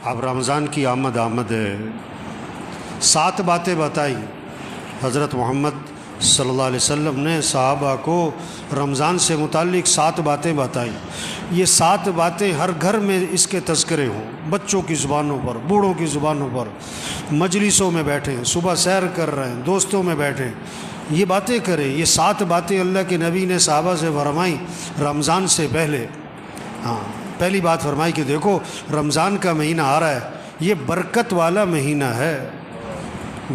اب رمضان کی آمد ہے، 7 باتیں بتائی حضرت محمد صلی اللہ علیہ وسلم نے صحابہ کو رمضان سے متعلق 7 باتیں بتائی۔ یہ 7 باتیں ہر گھر میں اس کے تذکرے ہوں، بچوں کی زبانوں پر، بوڑھوں کی زبانوں پر، مجلسوں میں بیٹھیں، صبح سیر کر رہے ہیں، دوستوں میں بیٹھیں، یہ باتیں کریں۔ یہ 7 باتیں اللہ کے نبی نے صحابہ سے فرمائی رمضان سے پہلے۔ پہلی بات فرمائی کہ دیکھو رمضان کا مہینہ آ رہا ہے، یہ برکت والا مہینہ ہے،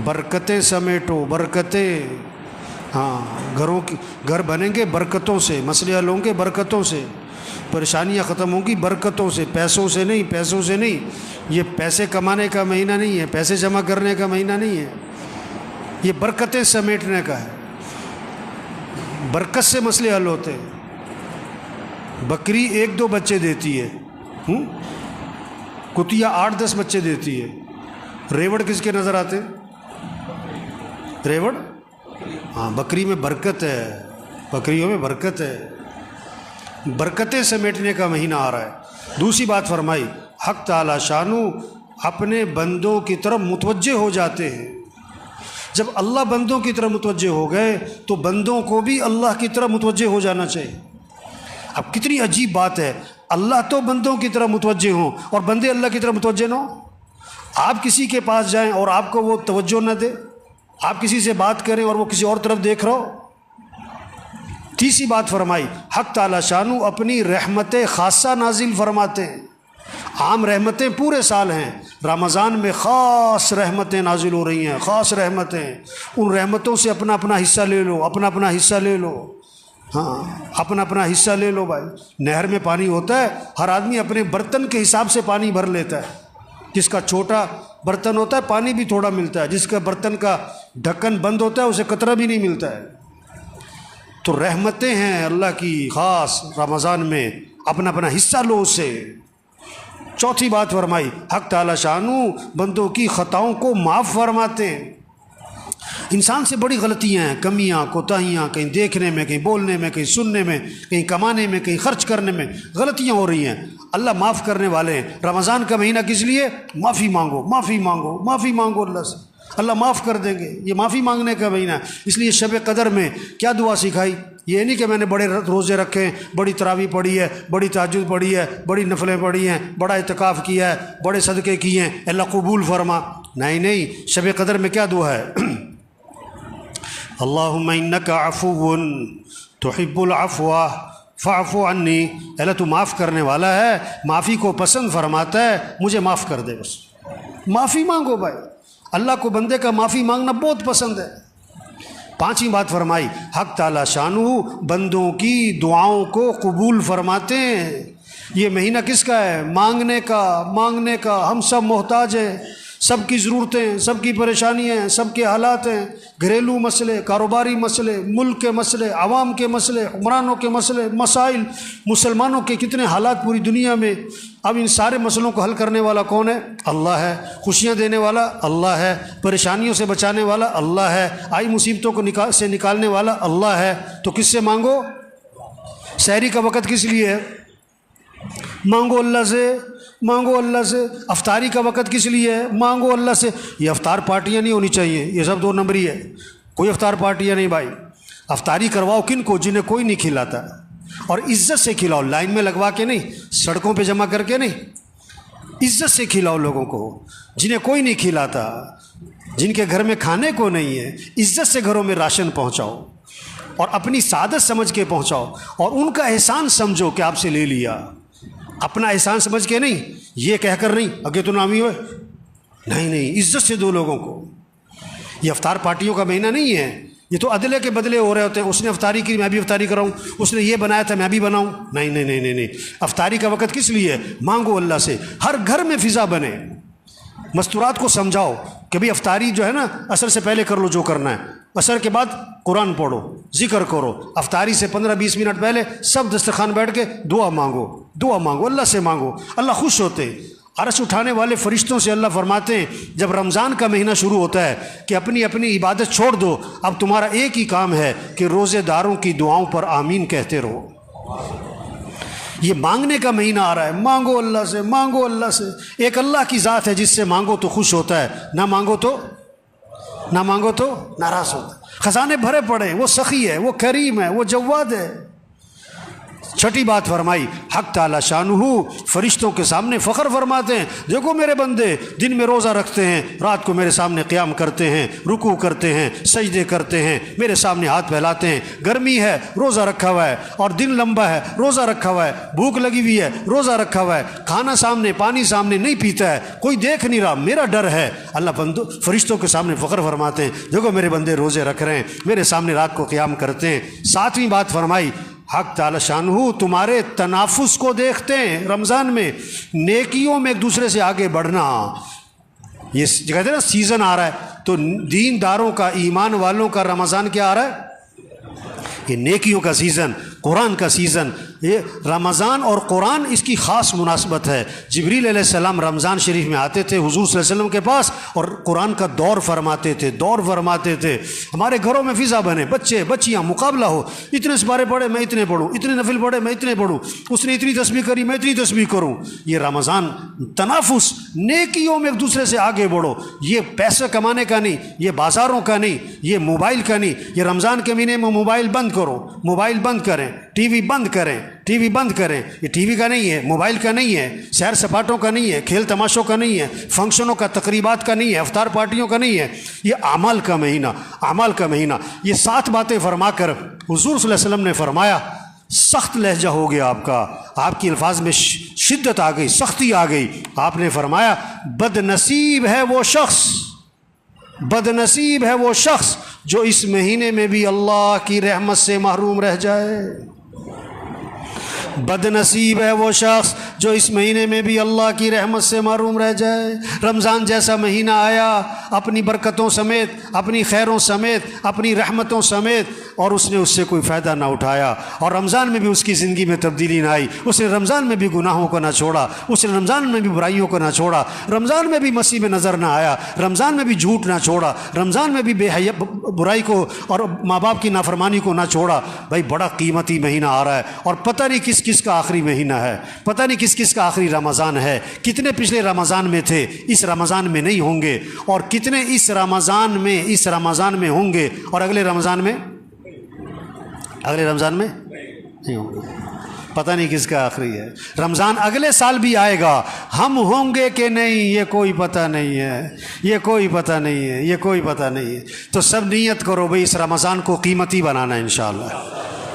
برکتیں سمیٹو، برکتیں، گھر بنیں گے برکتوں سے، مسئلے حل ہوں گے برکتوں سے، پریشانیاں ختم ہوں گی برکتوں سے، پیسوں سے نہیں۔ یہ پیسے کمانے کا مہینہ نہیں ہے، پیسے جمع کرنے کا مہینہ نہیں ہے، یہ برکتیں سمیٹنے کا ہے۔ برکت سے مسئلے حل ہوتے ہیں۔ بکری 1-2 بچے دیتی ہے، کتیا 8-10 بچے دیتی ہے۔ ریوڑ کس کے نظر آتے؟ ریوڑ؟ بکری میں برکت ہے، بکریوں میں برکت ہے، برکتیں سمیٹنے کا مہینہ آ رہا ہے۔ دوسری بات فرمائی حق تعالی شانو اپنے بندوں کی طرف متوجہ ہو جاتے ہیں۔ جب اللہ بندوں کی طرف متوجہ ہو گئے تو بندوں کو بھی اللہ کی طرف متوجہ ہو جانا چاہیے۔ اب کتنی عجیب بات ہے، اللہ تو بندوں کی طرف متوجہ ہوں اور بندے اللہ کی طرف متوجہ نہ ہوں۔ آپ کسی کے پاس جائیں اور آپ کو وہ توجہ نہ دے، آپ کسی سے بات کریں اور وہ کسی اور طرف دیکھ رہا ہو۔ تیسری بات فرمائی حق تعالی شانو اپنی رحمت خاصہ نازل فرماتے ہیں۔ عام رحمتیں پورے سال ہیں، رمضان میں خاص رحمتیں نازل ہو رہی ہیں، خاص رحمتیں۔ ان رحمتوں سے اپنا اپنا حصہ لے لو، اپنا اپنا حصہ لے لو، اپنا اپنا حصہ لے لو بھائی۔ نہر میں پانی ہوتا ہے، ہر آدمی اپنے برتن کے حساب سے پانی بھر لیتا ہے۔ جس کا چھوٹا برتن ہوتا ہے پانی بھی تھوڑا ملتا ہے، جس کا برتن کا ڈھکن بند ہوتا ہے اسے قطرہ بھی نہیں ملتا ہے۔ تو رحمتیں ہیں اللہ کی خاص رمضان میں، اپنا اپنا حصہ لو اسے۔ چوتھی بات فرمائی حق تعالی شانو بندوں کی خطاؤں کو معاف فرماتے ہیں۔ انسان سے بڑی غلطیاں ہیں، کمیاں، کوتاہیاں، کہیں دیکھنے میں، کہیں بولنے میں، کہیں سننے میں، کہیں کمانے میں، کہیں خرچ کرنے میں غلطیاں ہو رہی ہیں۔ اللہ معاف کرنے والے ہیں۔ رمضان کا مہینہ کس لیے؟ معافی مانگو، معافی مانگو، معافی مانگو اللہ سے، اللہ معاف کر دیں گے۔ یہ معافی مانگنے کا مہینہ ہے۔ اس لیے شب قدر میں کیا دعا سکھائی؟ یہ نہیں کہ میں نے بڑے روزے رکھے ہیں، بڑی تراویح پڑھی ہے، بڑی تہجد پڑھی ہے، بڑی نفلیں پڑھی ہیں، بڑا اعتکاف کیا ہے، بڑے صدقے کیے ہیں، اللہ قبول فرما۔ نہیں، شب قدر میں کیا دعا ہے؟ اللہم انک عفو تحب العفو فاعف عنی، اللہ تو معاف کرنے والا ہے، معافی کو پسند فرماتا ہے، مجھے معاف کر دے۔ بس معافی مانگو بھائی، اللہ کو بندے کا معافی مانگنا بہت پسند ہے۔ پانچویں بات فرمائی حق تعالی شانو بندوں کی دعاؤں کو قبول فرماتے ہیں۔ یہ مہینہ کس کا ہے؟ مانگنے کا۔ ہم سب محتاج ہیں، سب کی ضرورتیں، سب کی پریشانیاں ہیں، سب کے حالات ہیں، گھریلو مسئلے، کاروباری مسئلے، ملک کے مسئلے، عوام کے مسئلے، حکمرانوں کے مسئلے، مسائل، مسلمانوں کے کتنے حالات پوری دنیا میں۔ اب ان سارے مسئلوں کو حل کرنے والا کون ہے؟ اللہ ہے۔ خوشیاں دینے والا اللہ ہے، پریشانیوں سے بچانے والا اللہ ہے، آئی مصیبتوں کو سے نکالنے والا اللہ ہے۔ تو کس سے مانگو؟ سحری کا وقت کس لیے ہے؟ مانگو اللہ سے، مانگو اللہ سے۔ افطاری کا وقت کس لیے ہے؟ مانگو اللہ سے۔ یہ افطار پارٹیاں نہیں ہونی چاہیے، یہ سب 2 نمبری ہے، کوئی افطار پارٹیاں نہیں بھائی۔ افطاری کرواؤ کن کو؟ جنہیں کوئی نہیں کھلاتا، اور عزت سے کھلاؤ، لائن میں لگوا کے نہیں، سڑکوں پہ جمع کر کے نہیں، عزت سے کھلاؤ لوگوں کو۔ جنہیں کوئی نہیں کھلاتا، جن کے گھر میں کھانے کو نہیں ہے، عزت سے گھروں میں راشن پہنچاؤ اور اپنی سعادت سمجھ کے پہنچاؤ، اور ان کا احسان سمجھو کہ آپ سے لے لیا، اپنا احسان سمجھ کے نہیں، یہ کہہ کر نہیں اگے تو نامی ہوئے، نہیں، عزت سے دو لوگوں کو۔ یہ افطار پارٹیوں کا مہینہ نہیں ہے، یہ تو عدلے کے بدلے ہو رہے ہوتے ہیں۔ اس نے افطاری کی میں بھی افطاری کراؤں، اس نے یہ بنایا تھا میں بھی بناؤں، نہیں۔ افطاری کا وقت کس لیے؟ مانگو اللہ سے، ہر گھر میں فضا بنے۔ مستورات کو سمجھاؤ کہ بھئی افطاری جو ہے نا عصر سے پہلے کر لو جو کرنا ہے، عصر کے بعد قرآن پڑھو، ذکر کرو، افطاری سے 15-20 منٹ پہلے سب دسترخوان بیٹھ کے دعا مانگو، اللہ سے مانگو، اللہ خوش ہوتے۔ عرش اٹھانے والے فرشتوں سے اللہ فرماتے ہیں جب رمضان کا مہینہ شروع ہوتا ہے کہ اپنی اپنی عبادت چھوڑ دو، اب تمہارا ایک ہی کام ہے کہ روزے داروں کی دعاؤں پر آمین کہتے رہو۔ یہ مانگنے کا مہینہ آ رہا ہے، مانگو اللہ سے، مانگو اللہ سے۔ ایک اللہ کی ذات ہے جس سے مانگو تو خوش ہوتا ہے، نہ مانگو تو ناراض ہوتا ہے۔ خزانے بھرے پڑے، وہ سخی ہے، وہ کریم ہے، وہ جواد ہے۔ چھٹی بات فرمائی، حق تعالی شانہ فرشتوں کے سامنے فخر فرماتے ہیں، دیکھو میرے بندے دن میں روزہ رکھتے ہیں، رات کو میرے سامنے قیام کرتے ہیں، رکوع کرتے ہیں، سجدے کرتے ہیں، میرے سامنے ہاتھ پھیلاتے ہیں۔ گرمی ہے روزہ رکھا ہوا ہے، اور دن لمبا ہے روزہ رکھا ہوا ہے، بھوک لگی ہوئی ہے روزہ رکھا ہوا ہے، کھانا سامنے پانی سامنے نہیں پیتا ہے، کوئی دیکھ نہیں رہا، میرا ڈر ہے۔ اللہ بندو فرشتوں کے سامنے فخر فرماتے ہیں، دیکھو میرے بندے روزے رکھ رہے ہیں، میرے سامنے رات کو قیام کرتے ہیں۔ ساتویں بات فرمائی، حق تعالی شانہ تمہارے تنافس کو دیکھتے ہیں رمضان میں، نیکیوں میں ایک دوسرے سے آگے بڑھنا۔ یہ کہتے ہیں نا سیزن آ رہا ہے، تو دین داروں کا، ایمان والوں کا رمضان کیا آ رہا ہے؟ یہ نیکیوں کا سیزن، قرآن کا سیزن۔ یہ رمضان اور قرآن اس کی خاص مناسبت ہے۔ جبریل علیہ السلام رمضان شریف میں آتے تھے حضور صلی اللہ علیہ وسلم کے پاس، اور قرآن کا دور فرماتے تھے۔ ہمارے گھروں میں فضا بنے، بچے بچیاں مقابلہ ہو، اتنے سپارے پڑھے میں اتنے پڑھوں، اتنے نفل پڑھے میں اتنے پڑھوں، اس نے اتنی تسبیح کری میں اتنی تسبیح کروں۔ یہ رمضان تنافس، نیکیوں میں ایک دوسرے سے آگے بڑھو۔ یہ پیسے کمانے کا نہیں، یہ بازاروں کا نہیں، یہ موبائل کا نہیں۔ یہ رمضان کے مہینے میں موبائل بند کرو، موبائل بند کریں، ٹی وی بند کریں، ٹی وی بند کریں۔ یہ ٹی وی کا نہیں ہے، موبائل کا نہیں ہے، سیر سپاٹوں کا نہیں ہے، کھیل تماشوں کا نہیں ہے، فنکشنوں کا، تقریبات کا نہیں ہے، افطار پارٹیوں کا نہیں ہے۔ یہ اعمال کا مہینہ۔ یہ 7 باتیں فرما کر حضور صلی اللہ علیہ وسلم نے فرمایا، سخت لہجہ ہو گیا آپ کا، آپ کی الفاظ میں شدت آ گئی، سختی آ گئی۔ آپ نے فرمایا، بد نصیب ہے وہ شخص جو اس مہینے میں بھی اللہ کی رحمت سے محروم رہ جائے۔ بد نصیب ہے وہ شخص جو اس مہینے میں بھی اللہ کی رحمت سے محروم رہ جائے۔ رمضان جیسا مہینہ آیا اپنی برکتوں سمیت، اپنی خیروں سمیت، اپنی رحمتوں سمیت، اور اس نے اس سے کوئی فائدہ نہ اٹھایا، اور رمضان میں بھی اس کی زندگی میں تبدیلی نہ آئی۔ اس نے رمضان میں بھی گناہوں کو نہ چھوڑا، اس نے رمضان میں بھی برائیوں کو نہ چھوڑا، رمضان میں بھی مسیح میں نظر نہ آیا، رمضان میں بھی جھوٹ نہ چھوڑا، رمضان میں بھی برائی کو اور ماں باپ کی نافرمانی کو نہ چھوڑا۔ بھائی بڑا قیمتی مہینہ آ رہا ہے، اور پتہ نہیں کس کا آخری مہینہ ہے، پتہ نہیں کس کا آخری رمضان ہے۔ کتنے پچھلے رمضان میں تھے، اس رمضان میں نہیں ہوں گے، اور کتنے اس رمضان میں ہوں گے، اور اگلے رمضان میں نہیں ہوں گے۔ پتہ نہیں کس کا آخری ہے۔ رمضان اگلے سال بھی آئے گا، ہم ہوں گے کہ نہیں یہ کوئی پتہ نہیں ہے۔ تو سب نیت کرو بھئی اس رمضان کو قیمتی بنانا ہے، انشاءاللہ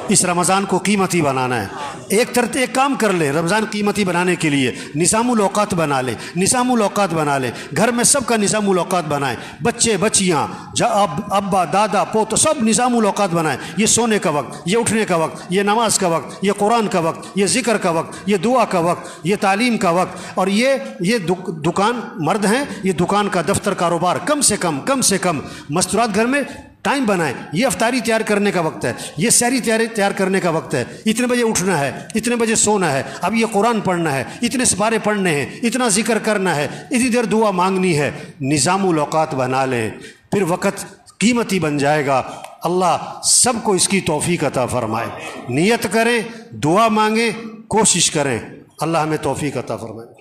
اس رمضان کو قیمتی بنانا ہے۔ ایک کام کر لے رمضان قیمتی بنانے کے لیے، نظام الاوقات بنا لے، گھر میں سب کا نظام الاوقات بنائیں، بچے بچیاں، ابا دادا پوت، سب نظام الاوقات بنائیں۔ یہ سونے کا وقت، یہ اٹھنے کا وقت، یہ نماز کا وقت، یہ قرآن کا وقت، یہ ذکر کا وقت، یہ دعا کا وقت، یہ تعلیم کا وقت، اور یہ دکان مرد ہیں، یہ دکان کا دفتر کاروبار کم سے کم مستورات گھر میں ٹائم بنائیں۔ یہ افطاری تیار کرنے کا وقت ہے، یہ سحری تیار کرنے کا وقت ہے، اتنے بجے اٹھنا ہے، اتنے بجے سونا ہے، اب یہ قرآن پڑھنا ہے، اتنے سپارے پڑھنے ہیں، اتنا ذکر کرنا ہے، اتنی دیر دعا مانگنی ہے۔ نظام الاوقات بنا لیں، پھر وقت قیمتی بن جائے گا۔ اللہ سب کو اس کی توفیق عطا فرمائے۔ نیت کریں، دعا مانگیں، کوشش کریں، اللہ ہمیں توفیق عطا فرمائے۔